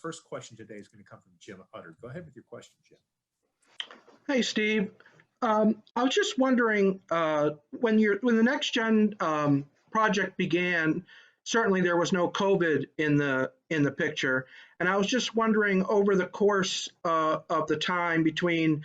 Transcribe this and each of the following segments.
first question today is going to come from Jim Utter. Go ahead with your question, Jim. Hey, Steve. I was just wondering, when the next gen project began, certainly there was no COVID in the picture, and I was just wondering, over the course of the time between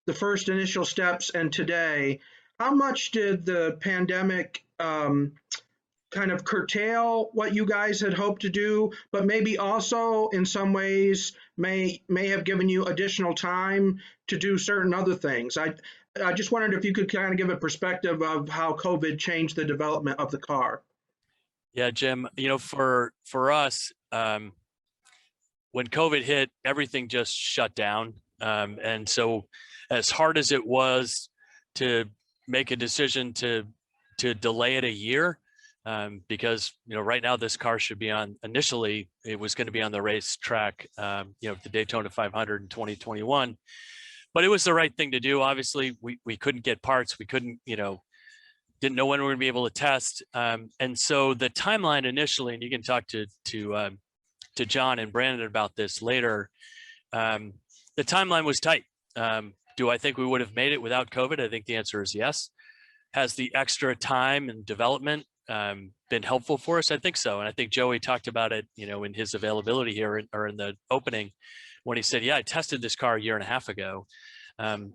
the first initial steps and today, how much did the pandemic kind of curtail what you guys had hoped to do, but maybe also in some ways may have given you additional time to do certain other things? I just wondered if you could kind of give a perspective of how COVID changed the development of the car. Yeah, Jim, for us, when COVID hit, everything just shut down. And so as hard as it was to make a decision to delay it a year, because right now this car should be on, initially it was going to be on the racetrack, the Daytona 500 in 2021, but it was the right thing to do. Obviously we couldn't get parts, we couldn't, didn't know when we were gonna be able to test, and so the timeline initially, and you can talk to John and Brandon about this later, the timeline was tight. Do I think we would have made it without COVID? I think the answer is yes. Has the extra time and development been helpful for us? I think so. And I think Joey talked about it, in his availability here or in the opening when he said, yeah, I tested this car a year and a half ago.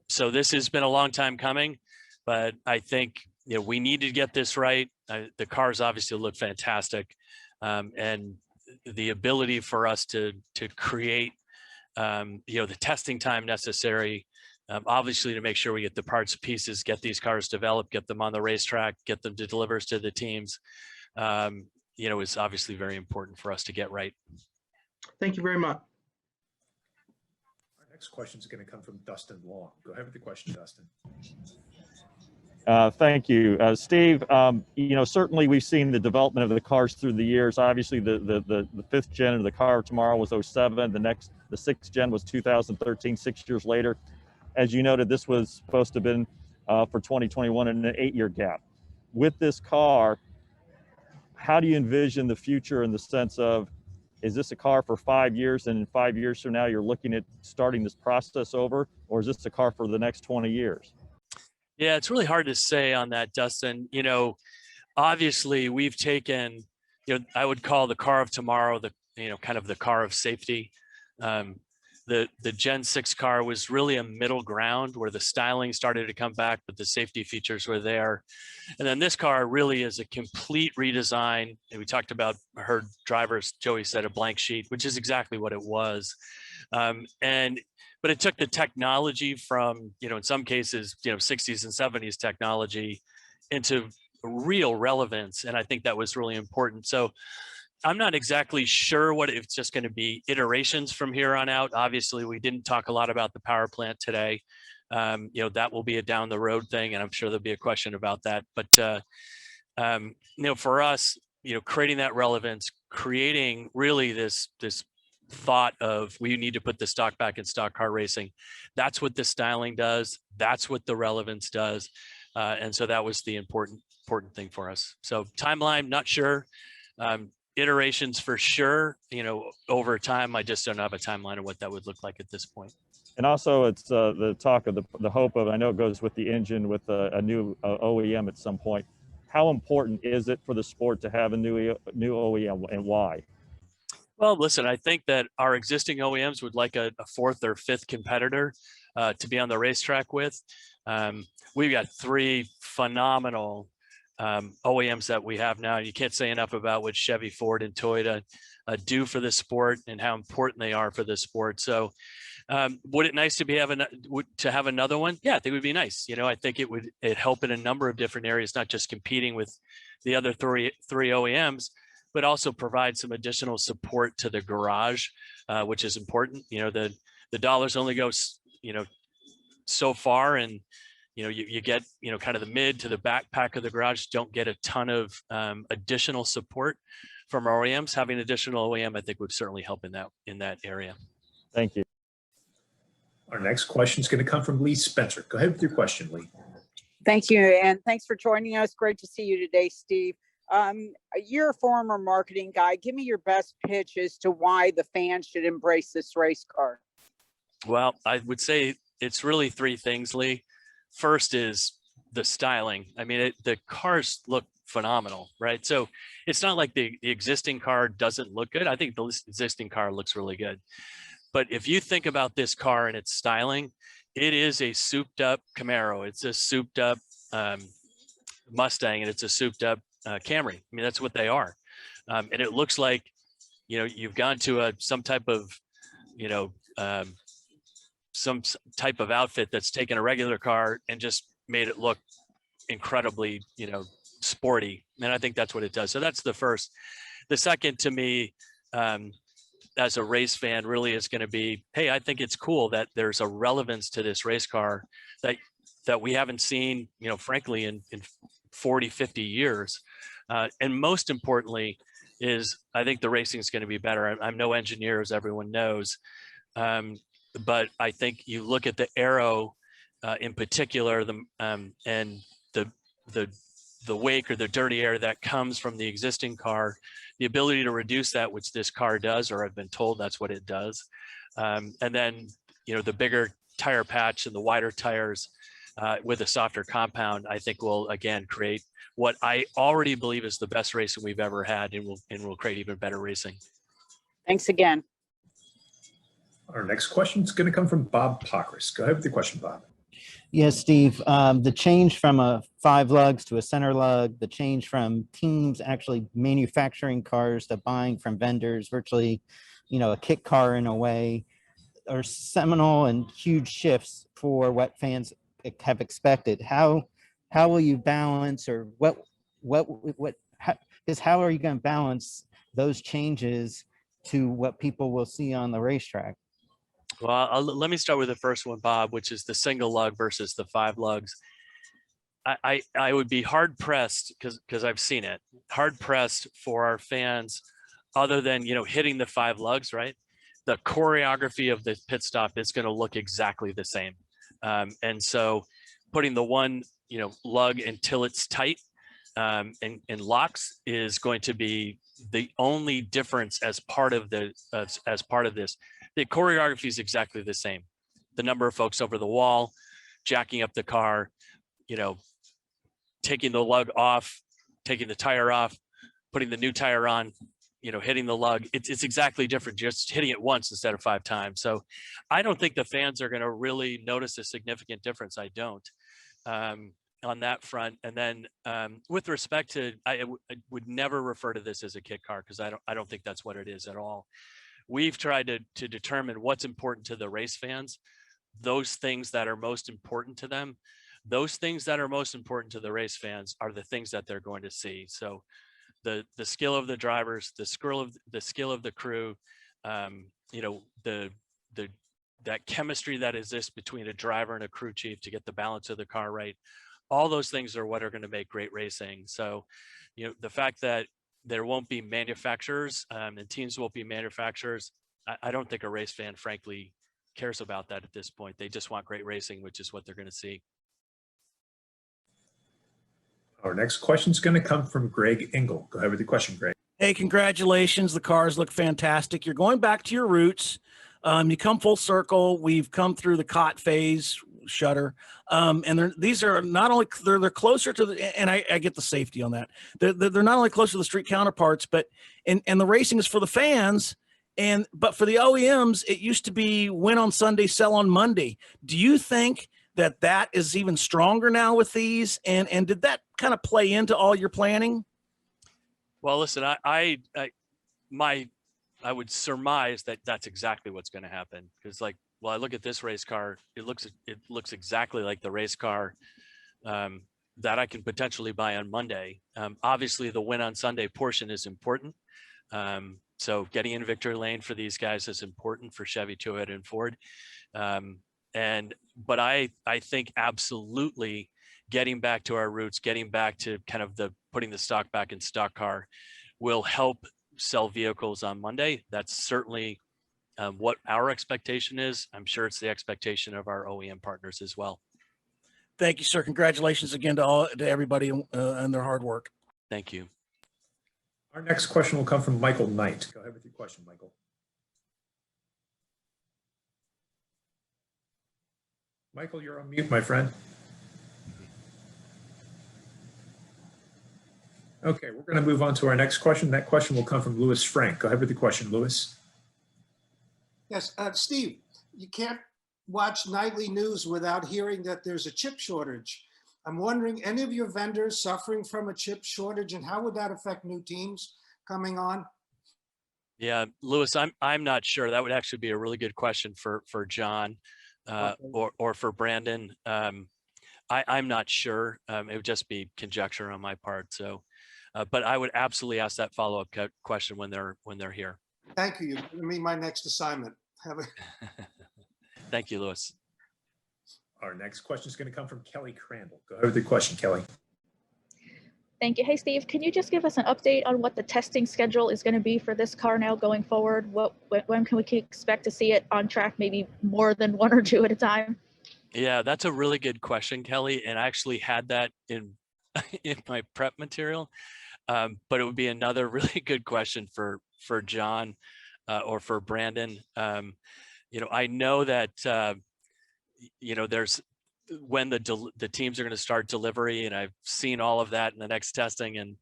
So this has been a long time coming, but I think, we need to get this right. The cars obviously look fantastic. And the ability for us to create, the testing time necessary, obviously to make sure we get the parts, pieces, get these cars developed, get them on the racetrack, get them to deliver to the teams, is obviously very important for us to get right. Thank you very much. Our next question is going to come from Dustin Long. Go ahead with the question, Dustin. Thank you, Steve. Certainly we've seen the development of the cars through the years. Obviously, the fifth gen of the car tomorrow was 07. The sixth gen was 2013, 6 years later. As you noted, this was supposed to have been for 2021 in an 8-year gap. With this car, how do you envision the future in the sense of, is this a car for 5 years, and in 5 years from now you're looking at starting this process over, or is this a car for the next 20 years? Yeah, it's really hard to say on that, Dustin. Obviously we've taken, I would call the car of tomorrow, kind of the car of safety. The Gen 6 car was really a middle ground where the styling started to come back, but the safety features were there. And then this car really is a complete redesign. And we talked about, heard drivers, Joey said a blank sheet, which is exactly what it was. But it took the technology from, in some cases, 60s and 70s technology into real relevance. And I think that was really important. So I'm not exactly sure what it's just going to be iterations from here on out. Obviously, we didn't talk a lot about the power plant today. That will be a down the road thing, and I'm sure there'll be a question about that. But for us, creating that relevance, creating really this thought of we need to put the stock back in stock car racing. That's what the styling does. That's what the relevance does. And so that was the important thing for us. So timeline, not sure. Iterations for sure, over time. I just don't have a timeline of what that would look like at this point. And also it's the talk of the hope of, I know it goes with the engine with a new OEM at some point. How important is it for the sport to have a new OEM, and why? Well, listen, I think that our existing OEMs would like a fourth or fifth competitor to be on the racetrack with. We've got 3 phenomenal OEMs that we have now. You can't say enough about what Chevy, Ford, and Toyota do for the sport and how important they are for the sport. So would it nice to have another one? Yeah, I think it would be nice. I think it'd help in a number of different areas, not just competing with the other three OEMs, but also provide some additional support to the garage, which is important. The dollars only go, so far, and you get, kind of the mid to the backpack of the garage, don't get a ton of additional support from our OEMs. Having additional OEM, I think, would certainly help in that area. Thank you. Our next question is going to come from Lee Spencer. Go ahead with your question, Lee. Thank you, and thanks for joining us. Great to see you today, Steve. You're a former marketing guy. Give me your best pitch as to why the fans should embrace this race car. Well, I would say it's really three things, Lee. First is the styling. I mean, the cars look phenomenal, right? So it's not like the existing car doesn't look good. I think the existing car looks really good. But if you think about this car and its styling, it is a souped up Camaro. It's a souped up Mustang, and it's a souped up Camry. I mean, that's what they are. And it looks like, you've gone to some type of, some type of outfit that's taken a regular car and just made it look incredibly, sporty. And I think that's what it does. So that's the first. The second, to me, as a race fan, really is going to be, hey, I think it's cool that there's a relevance to this race car that we haven't seen, frankly, in 40, 50 years. And most importantly is, I think the racing is going to be better. I'm no engineer, as everyone knows. But I think you look at the aero in particular, and the wake or the dirty air that comes from the existing car, the ability to reduce that, which this car does, or I've been told that's what it does. And then, the bigger tire patch and the wider tires with a softer compound, I think will again create what I already believe is the best racing we've ever had, and will create even better racing. Thanks again. Our next question is going to come from Bob Pockris. Go ahead with the question, Bob. Yes, Steve. The change from a 5 lugs to a center lug, the change from teams actually manufacturing cars to buying from vendors, virtually, a kit car in a way, are seminal and huge shifts for what fans have expected. How will you balance, or how are you going to balance those changes to what people will see on the racetrack? Well, let me start with the first one, Bob, which is the single lug versus the 5 lugs. I would be hard pressed, because I've seen it, hard pressed for our fans, other than, hitting the 5 lugs, right? The choreography of the pit stop is going to look exactly the same. And so putting the one, lug until it's tight and locks is going to be the only difference as part of this. The choreography is exactly the same. The number of folks over the wall, jacking up the car, taking the lug off, taking the tire off, putting the new tire on, hitting the lug. It's exactly different, just hitting it once instead of 5 times. So I don't think the fans are going to really notice a significant difference. I don't, on that front. And then with respect to, I would never refer to this as a kit car, because I don't think that's what it is at all. We've tried to determine what's important to the race fans, those things that are most important to them. Those things that are most important to the race fans are the things that they're going to see. So the skill of the drivers, the skill of the crew, that chemistry that exists between a driver and a crew chief to get the balance of the car right. All those things are what are going to make great racing. So, the fact that there won't be manufacturers and teams won't be manufacturers, I don't think a race fan, frankly, cares about that at this point. They just want great racing, which is what they're going to see. Our next question is going to come from Greg Engel. Go ahead with the question, Greg. Hey, congratulations. The cars look fantastic. You're going back to your roots. You come full circle. We've come through the COT phase, shutter. And these are not only, they're closer to the, and I get the safety on that. They're not only closer to the street counterparts, but, and the racing is for the fans. But for the OEMs, it used to be win on Sunday, sell on Monday. Do you think that is even stronger now with these? And did that kind of play into all your planning? Well, listen, I would surmise that that's exactly what's going to happen, because I look at this race car, it looks exactly like the race car that I can potentially buy on Monday. Obviously, the win on Sunday portion is important. So getting in victory lane for these guys is important for Chevy, Toyota, and Ford. But I think absolutely getting back to our roots, getting back to kind of putting the stock back in stock car will help sell vehicles on Monday. That's certainly what our expectation is. I'm sure it's the expectation of our OEM partners as well. Thank you, sir. Congratulations again to everybody and their hard work. Thank you. Our next question will come from Michael Knight. Go ahead with your question, Michael. Michael, you're on mute, my friend. Okay, we're going to move on to our next question. That question will come from Louis Frank. Go ahead with the question, Louis. Yes, Steve, you can't watch nightly news without hearing that there's a chip shortage. I'm wondering, any of your vendors suffering from a chip shortage, and how would that affect new teams coming on? Yeah, Louis, I'm not sure. That would actually be a really good question for John or for Brandon. I'm not sure. It would just be conjecture on my part. So, but I would absolutely ask that follow-up question when they're here. Thank you. You're giving me my next assignment. Have a Thank you, Louis. Our next question is going to come from Kelly Crandall. Go ahead with the question, Kelly. Thank you. Hey, Steve, can you just give us an update on what the testing schedule is going to be for this car now going forward? When can we expect to see it on track, maybe more than one or two at a time? Yeah, that's a really good question, Kelly. And I actually had that in my prep material, but it would be another really good question for John or for Brandon. I know that there's when the teams are going to start delivery, and I've seen all of that in the next testing, and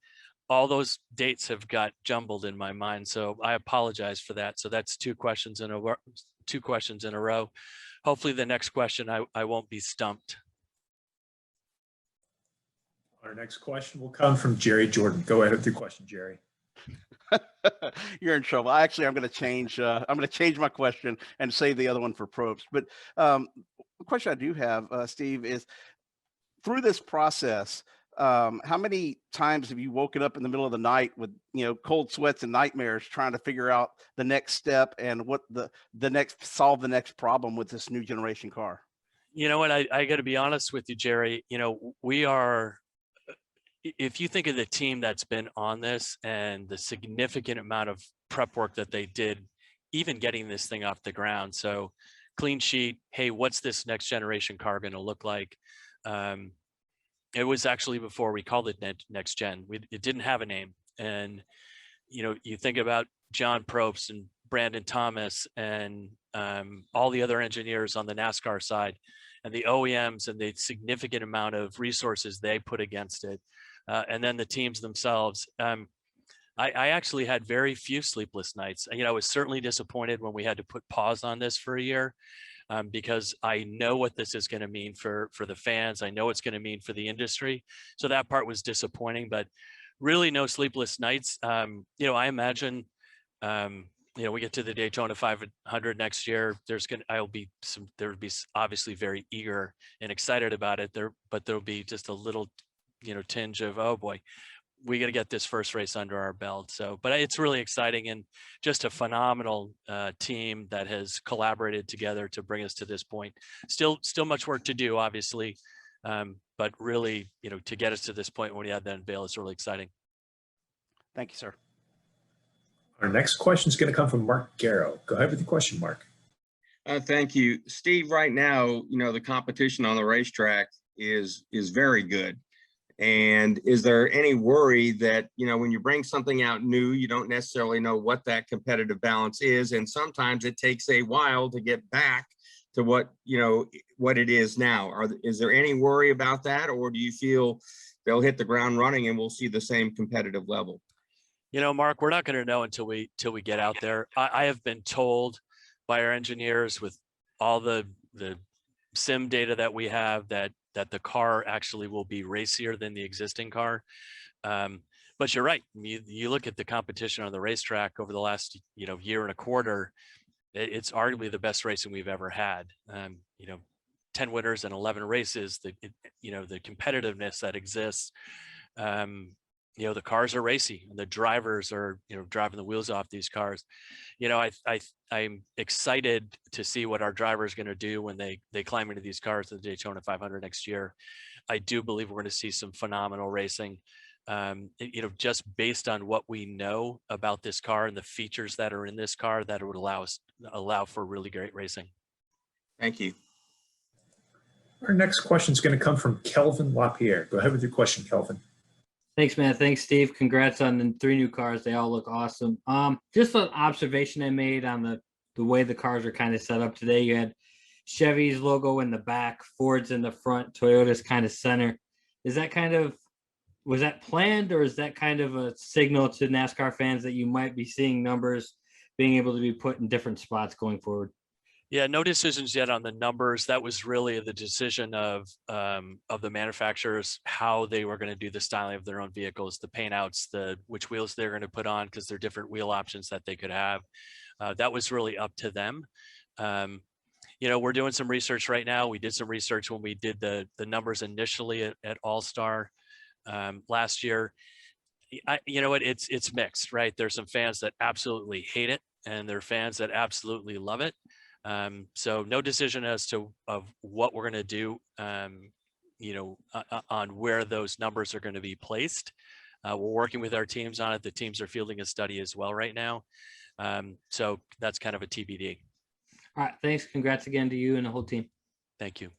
all those dates have got jumbled in my mind. So I apologize for that. So that's two questions in a row. Hopefully the next question I won't be stumped. Our next question will come from Jerry Jordan. Go ahead with your question, Jerry. You're in trouble. Actually, I'm going to change my question and save the other one for Probst. But the question I do have, Steve, is through this process, how many times have you woken up in the middle of the night with cold sweats and nightmares trying to figure out the next step and what solve the next problem with this new generation car? You know what? I got to be honest with you, Jerry. We are. If you think of the team that's been on this and the significant amount of prep work that they did, even getting this thing off the ground. So clean sheet, hey, what's this next generation car going to look like? It was actually before we called it next gen. It didn't have a name. And, you think about John Probst and Brandon Thomas and all the other engineers on the NASCAR side and the OEMs and the significant amount of resources they put against it. And then the teams themselves. I actually had very few sleepless nights. I was certainly disappointed when we had to put pause on this for a year because I know what this is going to mean for the fans. I know it's going to mean for the industry. So that part was disappointing, but really no sleepless nights. I imagine, we get to the Daytona 500 next year. There would be obviously very eager and excited about it there, but there'll be just a little tinge of, oh boy, we got to get this first race under our belt. So, but it's really exciting and just a phenomenal team that has collaborated together to bring us to this point. Still much work to do, obviously, but really, to get us to this point when we had that unveil, it's really exciting. Thank you, sir. Our next question is going to come from Mark Garrow. Go ahead with the question, Mark. Thank you, Steve. Right now, the competition on the racetrack is very good. And is there any worry that, when you bring something out new, you don't necessarily know what that competitive balance is. And sometimes it takes a while to get back to what it is now. Is there any worry about that? Or do you feel they'll hit the ground running and we'll see the same competitive level? Mark, we're not going to know until we get out there. I have been told by our engineers with all the sim data that we have that the car actually will be racier than the existing car. But you're right. You look at the competition on the racetrack over the last, year and a quarter, it's arguably the best racing we've ever had. 10 winners and 11 races, the competitiveness that exists. The cars are racy and the drivers are, driving the wheels off these cars. I'm excited to see what our driver is going to do when they climb into these cars at the Daytona 500 next year. I do believe we're going to see some phenomenal racing, just based on what we know about this car and the features that are in this car that would allow for really great racing. Thank you. Our next question is going to come from Kelvin LaPierre. Go ahead with your question, Kelvin. Thanks, man. Thanks, Steve. Congrats on the 3 new cars. They all look awesome. Just an observation I made on the way the cars are kind of set up today. You had Chevy's logo in the back, Ford's in the front, Toyota's kind of center. Is that was that planned, or is that kind of a signal to NASCAR fans that you might be seeing numbers being able to be put in different spots going forward? Yeah, no decisions yet on the numbers. That was really the decision of the manufacturers, how they were going to do the styling of their own vehicles, the paint outs, which wheels they're going to put on, because they're different wheel options that they could have. That was really up to them. You know, we're doing some research right now. We did some research when we did the numbers initially at All-Star last year. You know what? It's mixed, right? There's some fans that absolutely hate it, and there are fans that absolutely love it. So no decision as to what we're going to do, you know, on where those numbers are going to be placed. We're working with our teams on it. The teams are fielding a study as well right now. So that's kind of a TBD. All right. Thanks. Congrats again to you and the whole team. Thank you.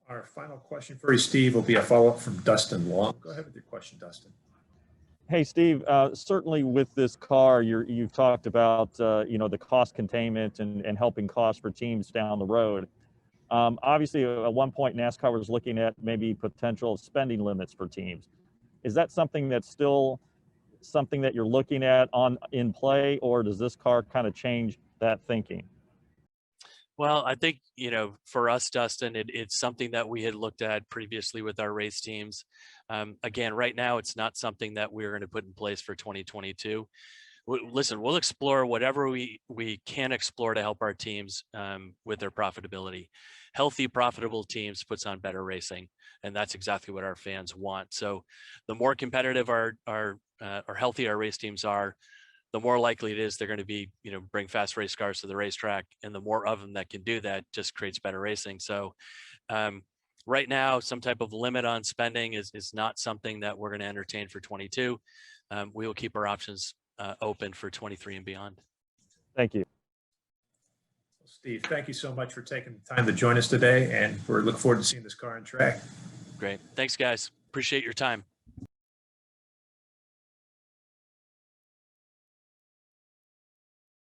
Our final question for you, Steve, will be a follow-up from Dustin Long. Go ahead with your question, Dustin. Hey, Steve, certainly with this car, you've talked about, you know, the cost containment and helping costs for teams down the road. Obviously, at one point, NASCAR was looking at maybe potential spending limits for teams. Is that something that's still something that you're looking at in play, or does this car kind of change that thinking? Well, I think, you know, for us, Dustin, it's something that we had looked at previously with our race teams. Again, right now, it's not something that we're going to put in place for 2022. Listen, we'll explore whatever we can explore to help our teams with their profitability. Healthy, profitable teams puts on better racing, and that's exactly what our fans want. So the more competitive or healthy our race teams are, the more likely it is they're going to be, you know, bring fast race cars to the racetrack, and the more of them that can do that just creates better racing. So right now, some type of limit on spending is not something that we're going to entertain for 22. We will keep our options open for 23 and beyond. Thank you. Steve, thank you so much for taking the time to join us today, and we're looking forward to seeing this car on track. Great. Thanks, guys. Appreciate your time.